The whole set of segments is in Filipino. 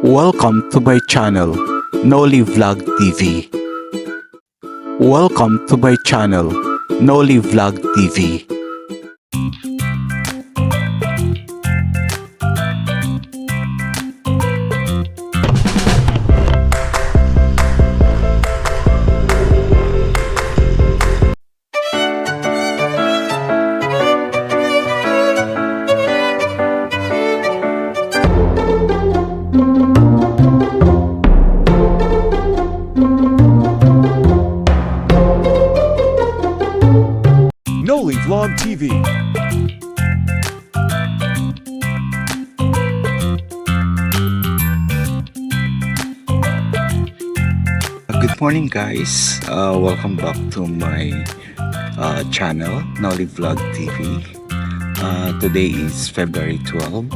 Welcome to my channel, Noli Vlog TV. Welcome to my channel, Noli Vlog TV. Noli Vlog TV. Good morning guys, welcome back to my channel, Noli Vlog TV. Today is February 12,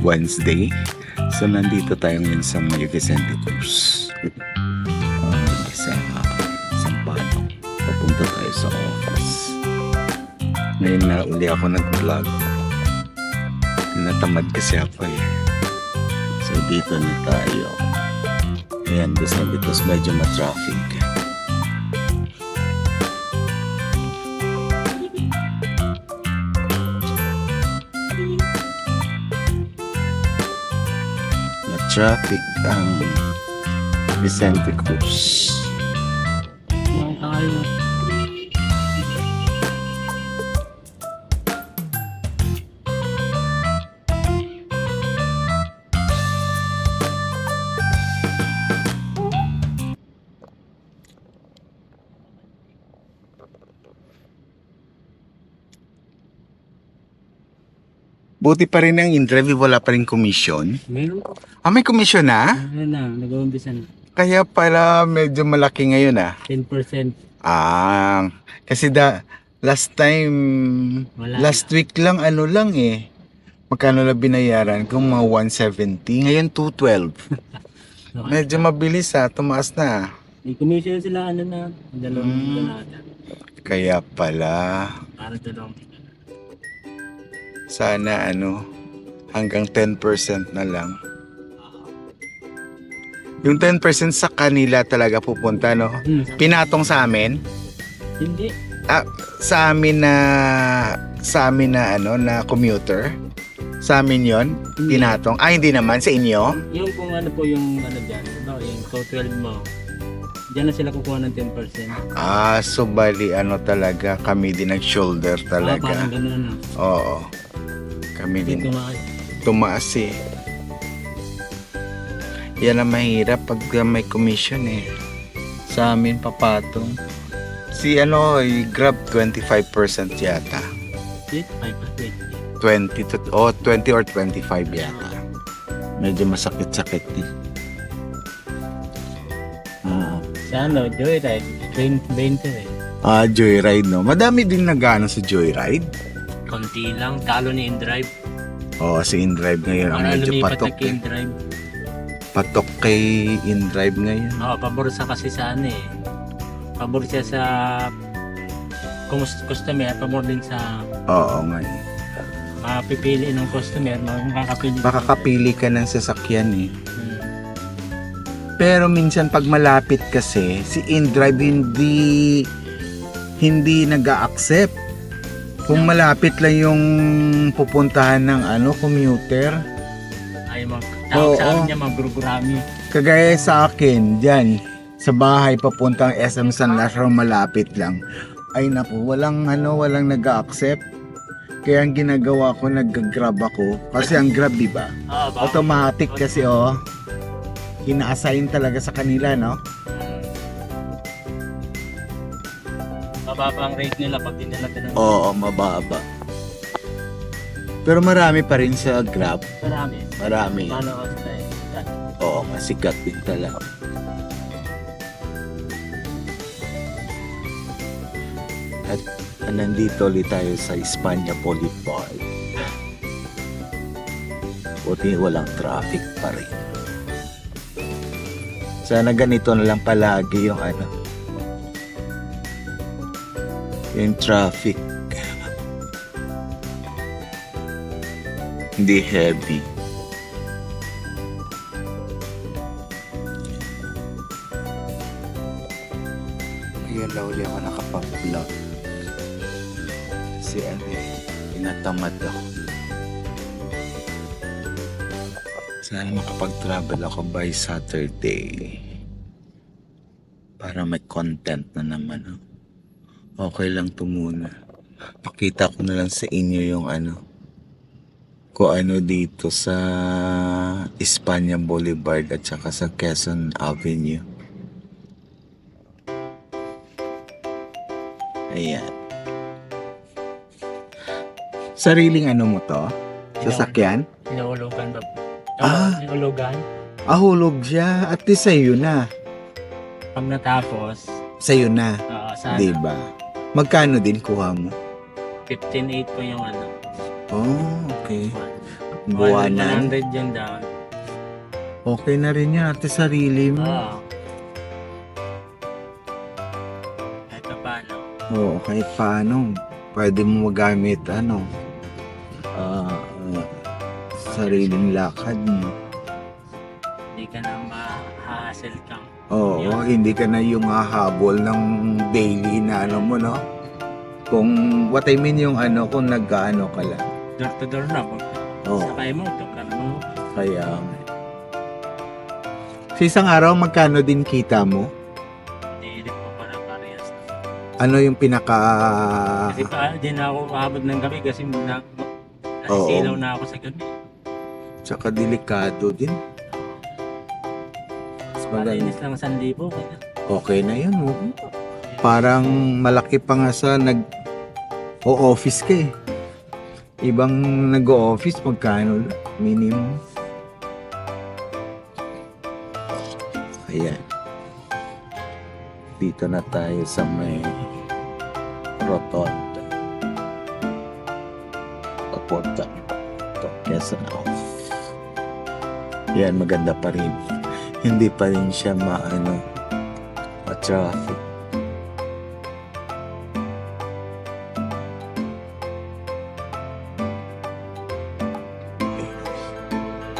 Wednesday. So nandito tayo ngayon sa May Vicente Cruz. Sa Sampalo. Papunta tayo sa office. Ngayon na uli ako nag-vlog. Natamad kasi ako eh. So dito na tayo. Ayan, gusto because medyo ma-traffic. Ma-traffic ang Vicente Cruz. Buti pa rin ang interview, wala pa rin commission. Meron po. May commission na? Meron na, nag-uumpisa na. Kaya pala medyo malaki ngayon 10%. Kasi last time, Wala last week lang magkano na binayaran? Kung mga 170, ngayon 212. Medyo mabilis tumaas na. May commission sila dalawang donada. Kaya pala, Para dalawang sana hanggang 10% na lang. Yung 10% sa kanila talaga pupunta, no? Pinatong sa amin? Hindi. Sa amin na na commuter. Sa amin 'yon, pinatong. Hindi naman sa inyo. Yung kung ano po yung dyan, yung code 12 mo, dyan na sila kukuha ng 10%. So bali talaga kami din nag-shoulder talaga. Parang gano'n Oo. Kami din tumaas eh. Yan ang mahirap pag may commission eh. Sa amin papatong. Si Grab 25% yata. 20 or 25 yata. Medyo masakit-sakit eh. Sa Joyride, 20 eh. Joyride, no? Madami din nag-ano sa Joyride. Konti lang, talo ni InDrive. Si InDrive ngayon ang Para medyo lumipat patok na kay InDrive. Patok kay InDrive ngayon. Pabor sa kasi sa pabor siya sa customer, pabor din sa Oo ngayon. mapipili ng customer, makakapili. Makakapili ka ng sasakyan eh. Pero minsan pag malapit kasi, si InDrive hindi nag-a-accept. Kung malapit lang yung pupuntahan ng commuter. Ay, tawag sa amin niya, mag-gurugurami. Kagaya sa akin, dyan, sa bahay papuntang SM San Lazaro, malapit lang. Ay naku, walang nag-a-accept. Kaya ang ginagawa ko, nag-grab ako. Kasi ang grab, di ba? Automatic kasi, ina-assign talaga sa kanila, no? Mababa ang rate nila pag dinala natin. Oo, mababa. Pero marami pa rin sa Grab. Marami. Paano sila Oo, masikat din talaga. At nandito ulit tayo sa Espanya Boulevard. Buti walang traffic pa rin. Sana ganito na lang palagi yung yung traffic. Hindi heavy. Ngayon lang uli ako nakapag-vlog. Kasi tinatamad ako. Sana makapag-travel ako by Saturday. Para may content na naman. Okay lang to muna. Pakita ko na lang sa inyo yung kung ano dito sa Espanya Boulevard at saka sa Quezon Avenue. Ayan. Sariling mo to? Sasakyan? Hinahulugan ba? Hinahulugan. Hulog siya. At least sa'yo na. Pag natapos, Sa'yo na. sana Diba? Magkano din kuha mo? 15.8 po yung Oh, okay. Buwanan. 100 yung down. Okay na rin yan. Ate sarili mo. Kahit pa paano. Oo, kahit paano. Pwede mo magamit sariling lakad mo. Hindi ka na ma-hassle kang. Oo, hindi ka na yung hahabol ng daily na mo, no? Kung, what I mean yung kung nag-ano ka lang. Door to door na po. Oo, Sakay mo, tukar mo. kaya. Sa isang araw, magkano din kita mo? Hindi rin po para parehas. Ano yung pinaka... Kasi di na ako maabot ng gabi kasi nasisilaw na ako sa gabi. Tsaka delikado din. Malinis lang 1,000. Okay na yun, oh. Parang malaki pa nga sa nag-o-office ka eh. Ibang nag-o-office, magkano lang? Minimum. Ayan. Dito na tayo sa may rotonda. Papunta. Ito, Quezon Ave. Yan, maganda pa rin. Hindi pa rin siya ma-traffic.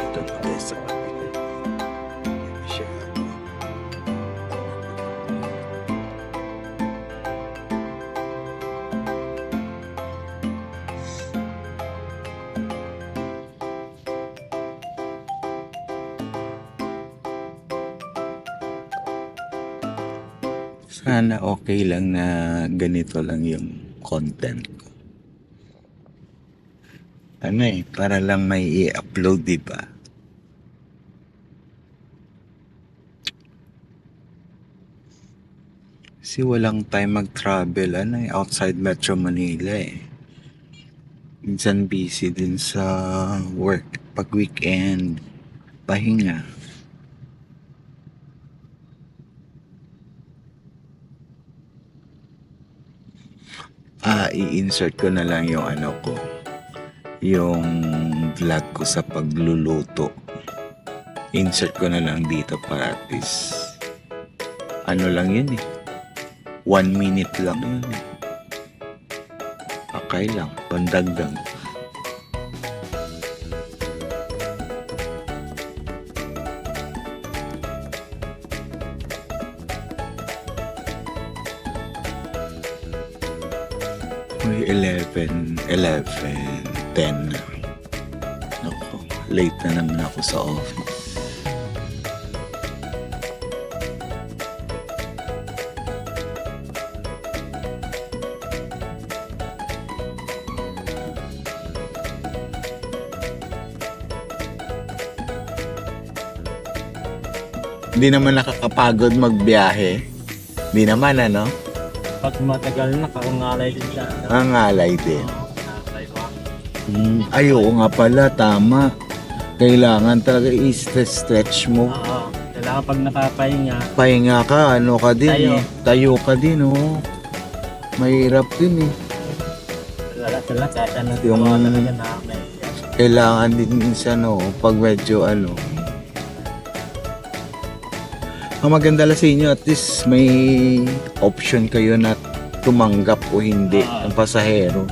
Ito na tayo sa kapila. Siya. Sana okay lang na ganito lang yung content ko. Para lang may i-upload, diba? Kasi walang time mag-travel, outside Metro Manila eh. Minsan busy din sa work. Pag weekend, pahinga. I-insert ko na lang yung yung vlog ko sa pagluluto. Insert ko na lang dito para at least lang yun eh. 1 minute lang yun eh. Okay lang, pandagdag. May 11, 10 na. Naku, late na naman ako sa office. Hindi naman nakakapagod magbiyahe. Hindi naman Pag matagal na, kakangalay din siya. Ang alay din. Nakakay ko. Ay, oo nga pala, tama. Kailangan talaga i-stretch mo. Kailangan pag nakapahinga, Pahinga ka, ka din Tayo. eh. Tayo ka din, oh. Mahirap din eh. wala sila kahit ano. Yung- Mga talaga na may Kailangan din minsan, pag medyo Ang maganda lang sa inyo, at least may option kayo na tumanggap o hindi ng pasahero.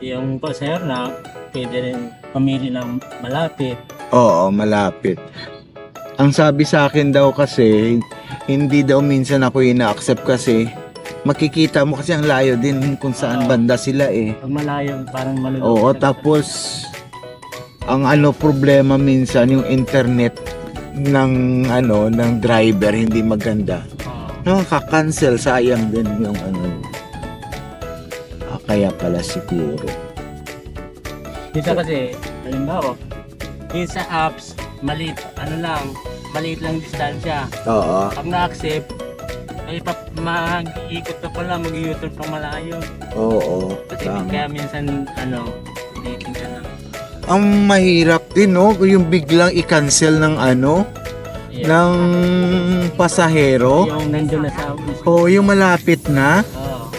yung pasahero na pwede rin pamili ng malapit. Oo, malapit. Ang sabi sa akin daw kasi, hindi daw minsan ako ina-accept kasi makikita mo kasi ang layo din kung saan Oo. banda sila eh. Pag malayo, parang malulog. Oo, tapos ang problema minsan yung internet ng ng driver hindi maganda. Nakaka-cancel, sayang din yung kaya pala siguro. Dito kasi, halimbawa, yung sa apps, maliit lang distansya. Oo. Pag na-accept, ay mag-iikot ka pala, mag-u-turn pa malayo. Oo. Kasi Tama. kaya minsan, dinitin ka na. Ang mahirap din, no? Yung biglang i-cancel ng ng pasahero. Yung nandun na sa O yung malapit na. Oo.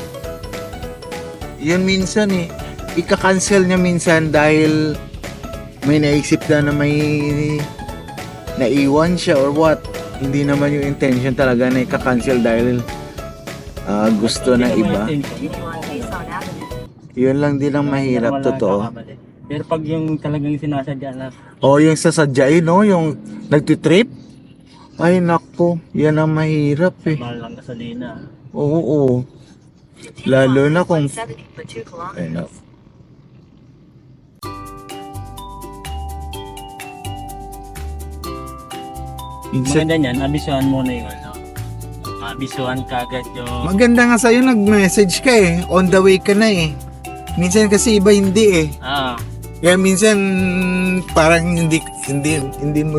Yun minsan eh. Ika-cancel niya minsan dahil may naisip na may naiwan siya or what. Hindi naman yung intention talaga na ika-cancel dahil gusto ng iba. Yun lang din ang mahirap, totoo. Pero pag yung talagang sinasadya na, O yung sasadyain, no? Yung nagtitrip. Ay nako, yan ang mahirap eh. mahal lang gasolina. Oo. Lalo na kung... Ay no. Minsan, Maganda niyan, abisuhan muna yung abisuhan ka agad yung... maganda nga sa'yo, nag-message ka eh. On the way ka na eh. Minsan kasi iba hindi eh. Kaya minsan parang hindi mo...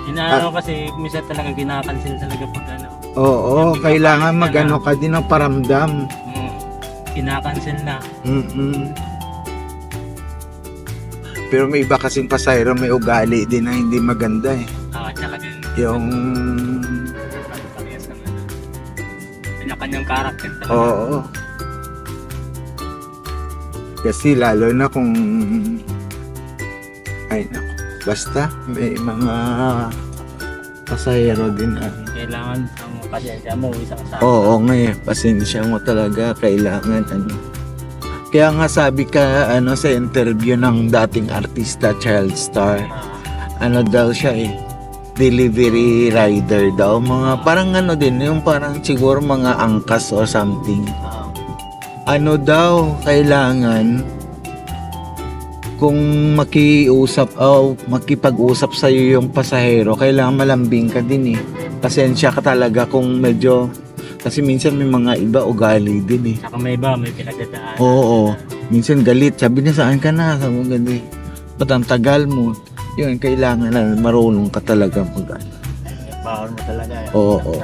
Inaano kasi, minsan talaga kinakancel talaga pag Oo, kailangan mag-ano ka din ng paramdam. Kinakancel na. Pero may iba kasing pasahero may ugali din na hindi maganda eh. Tsaka din, Yung... parehas ng pinakanyang karakter talaga. Oo. Kasi lalo na kung... Ay naku. Basta may mga pasahero din Kailangan ang pasensya mo, isang sa Oo ngayon, pasensya mo talaga, kailangan Kaya nga sabi ka sa interview ng dating artista, child star, daw siya eh, delivery rider daw, mga parang din, yung parang siguro mga angkas or something. Daw, kailangan kung makipag-usap sa iyo yung pasahero, kailangan malambing ka din eh. Pasensya ka talaga kung medyo, kasi minsan may mga iba ugali din eh. Saka may iba, may pinagdadaan. Oo, minsan galit, sabi niya saan ka na, sabi mo galit, ba't ang tagal mo? Yun, kailangan na marunong ka talaga Bawal mo talaga. Oo.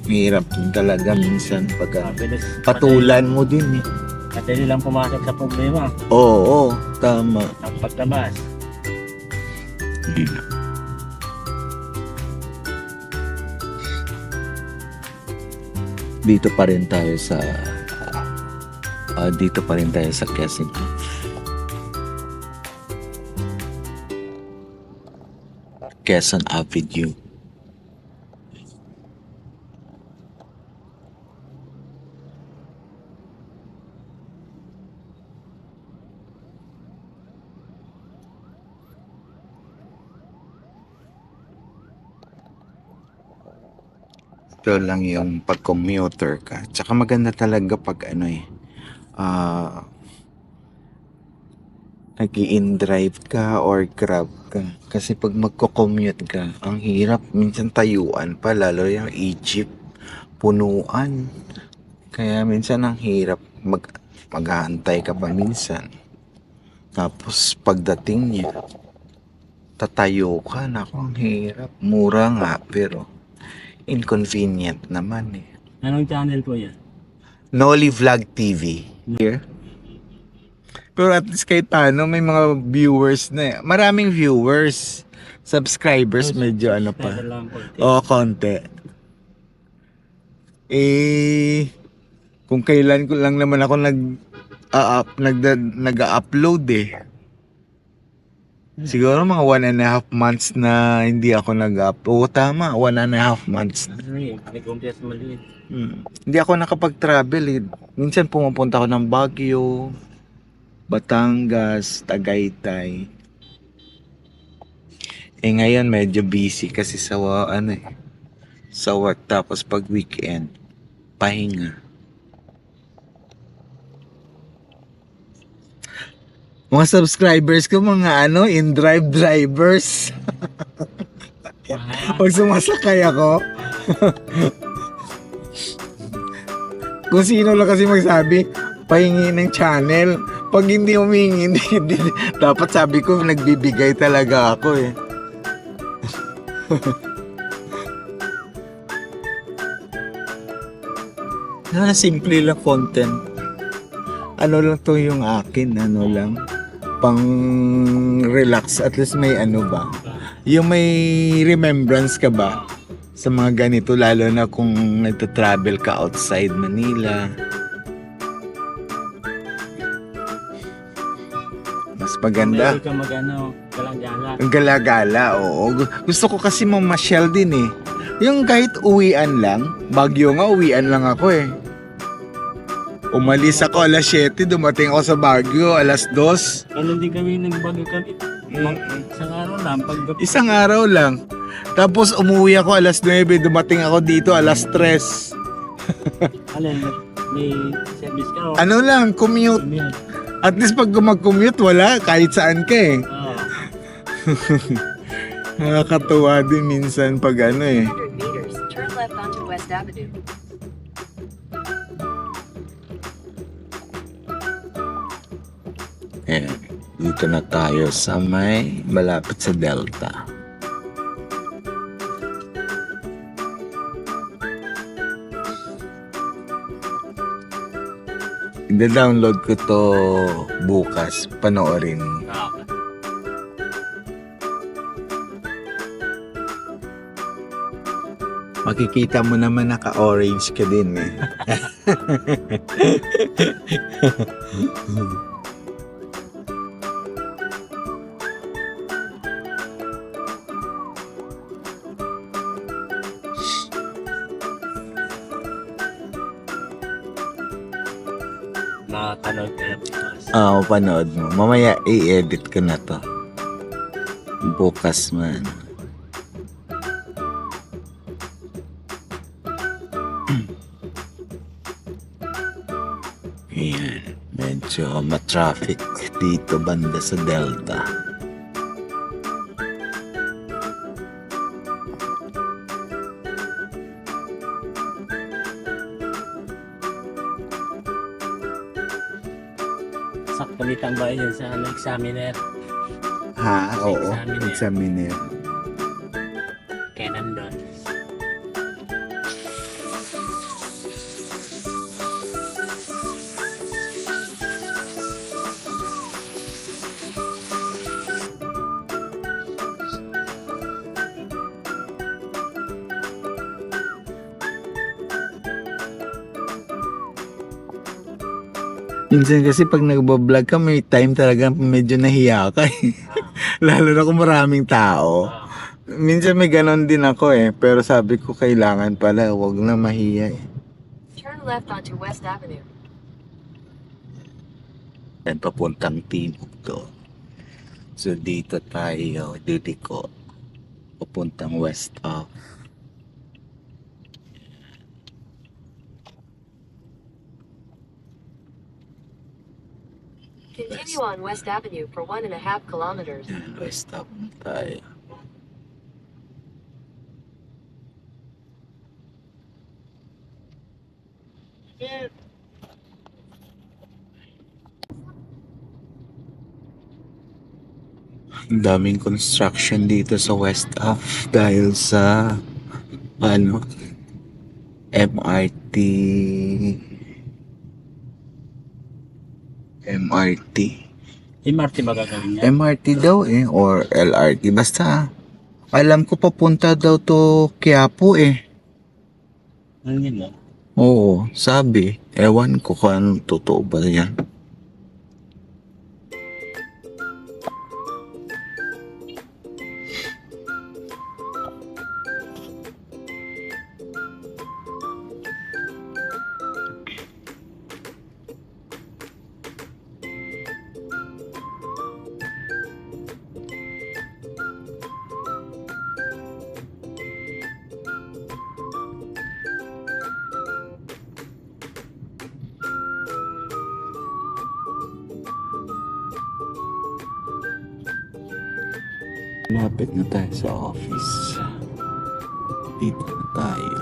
Hirap din talaga minsan pag Mabilis. patulan mo din eh. Madali lang pumasok sa problema. Oo, tama. Ang pagtabas. Dito pa rin tayo sa Quezon. Quezon Avenue. Ito lang yung pag-commuter ka. Tsaka maganda talaga pag nag-i-drive ka or grab ka. Kasi pag magko-commute ka, ang hirap. Minsan tayuan pa, lalo yung Egypt, punuan. Kaya minsan ang hirap maghahantay ka pa minsan. Tapos pagdating niya, tatayo ka. Naku, ang hirap. Mura nga, pero inconvenient naman eh. Anong channel po yan? Noli Vlog TV. Here. Pero at least kahit paano, may mga viewers na. Maraming viewers. Subscribers, medyo pa. Pero lang po. Oo, konti. Kung kailan ko lang naman ako nag-upload eh. Siguro mga 1.5 months na hindi ako nag-upload. Oo, tama. 1.5 months na. Nag-umpiyas maliit. Hindi ako nakapag-travel eh. Minsan pumupunta ako ng Baguio, Batangas, Tagaytay. Eh ngayon medyo busy kasi sa ano eh, sa work tapos pag weekend, pahinga. Mga subscribers ko mga ano, in-drive drivers. Pag sumasakay ako, kung sino lang kasi magsabi, pahingi ng channel. Pag hindi humingi, hindi. Dapat sabi ko, nagbibigay talaga ako eh. Simple lang content. Ano lang to yung akin, ano lang. Pang relax, at least may ano ba. Yung may remembrance ka ba sa mga ganito, lalo na kung nagta-travel ka outside Manila. Mas maganda. Hindi ka mag-ano, galang-gala. Ang gala-gala, oo. Gusto ko kasi mamasyal din eh. Yung kahit uwian lang, Baguio nga, uwian lang ako eh. Umalis ako alas 7, dumating ako sa Baguio alas 2. Ano din kami nagbago kami. Isang araw lang. Isang araw lang. Tapos umuwi ako alas 9, dumating ako dito alas 3. Alin, may service ka o? Ano lang, commute. At least pag mag-commute, wala. Kahit saan ka eh. Oo. Nakakatuwa din minsan pag ano eh. 100 meters, turn left onto West Avenue. Ayan, dito na tayo sa may malapit sa Delta. I-download ko to bukas, panoorin. Makikita mo naman naka-orange ka din eh. Nakakanood ka na bukas. Panood mo. Mamaya i-edit ko na to. Bukas man. Ayan. Medyo ma-traffic dito banda sa Delta. Sakpalitan ba yun sa ano, examiner? Ha? Oo. Examiner. Examiner. Kaya nandun. Minsan kasi pag nagbablog ka, may time talaga medyo nahiya ka eh. Lalo na kung maraming tao. Minsan may ganon din ako eh. Pero sabi ko kailangan pala, wag na mahiya eh. Turn left onto West Avenue. Yan, papuntang Timog to. So dito tayo, dito papuntang west of. Continue on West Avenue for 1.5 kilometers. Yan, west of tayo. Ang daming construction dito sa West Ave dahil sa ano MRT MRT ba gagawin niya? MRT daw eh or LRT basta alam ko papunta daw to Quiapo eh. Ano yun no? Oo, sabi. Ewan ko kung anong totoo ba yan. Malapit na tayo sa office. Dito na tayo.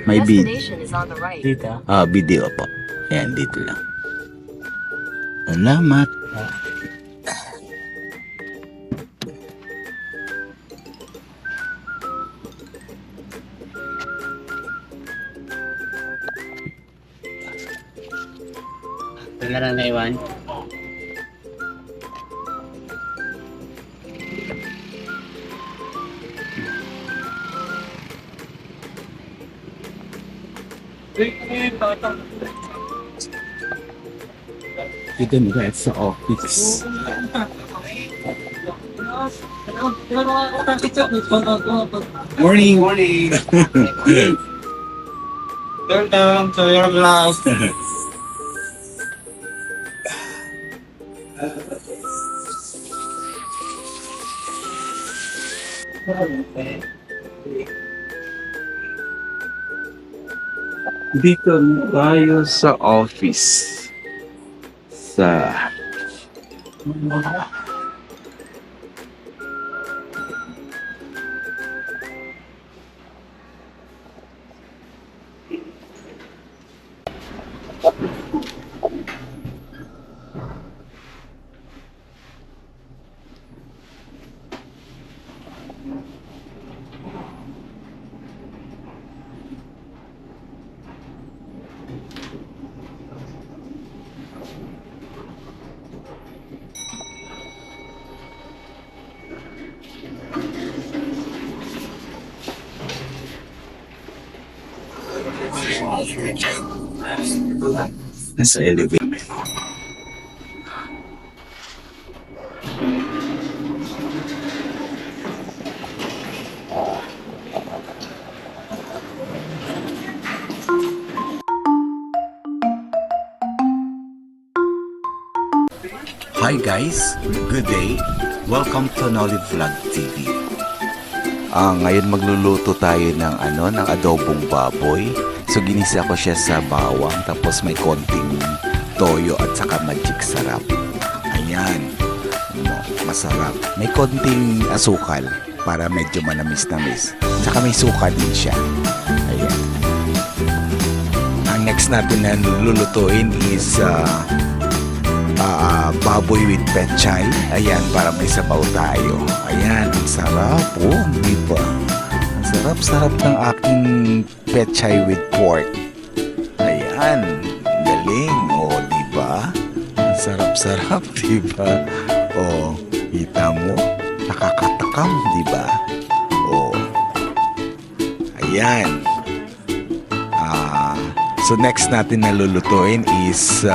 May video. Destination is on the right. Dito. Video po. Ayan, dito lang. Salamat. Wala lang naiwan. Dito na tayo sa office. Morning! Morning! Welcome to your class. Dito na tayo sa office. Sa... Nasa elevator. Hi guys, good day. Welcome to Nolly Vlog TV. Ngayon magluluto tayo ng ng adobong baboy. So ginisa ko siya sa bawang, tapos may konting toyo at saka magic sarap. Ayan. Masarap. May konting asukal para medyo manamis-namis. Saka may suka din siya. Ayan. Ang next natin na lulutuin is baboy with pechay. Ayan, para may sabaw tayo. Ayan, ang sarap po, di ba? Ang sarap-sarap ng aking pechay with pork. Ayan, galing, di ba? Ang sarap-sarap, di ba? Kita mo, nakakatakam, di ba? Ayan. So next natin na lulutuin is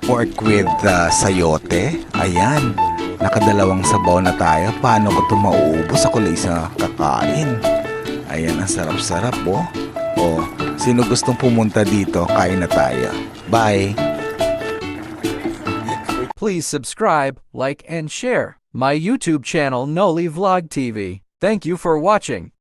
pork with sayote. Ayan. Nakadalawang sabaw na tayo. Paano ko ito mauubos? Ako lang isa kakain. Ayan, ang sarap-sarap sino gustong pumunta dito, kain na tayo. Bye! Please subscribe, like, and share my YouTube channel Noli Vlog TV. Thank you for watching.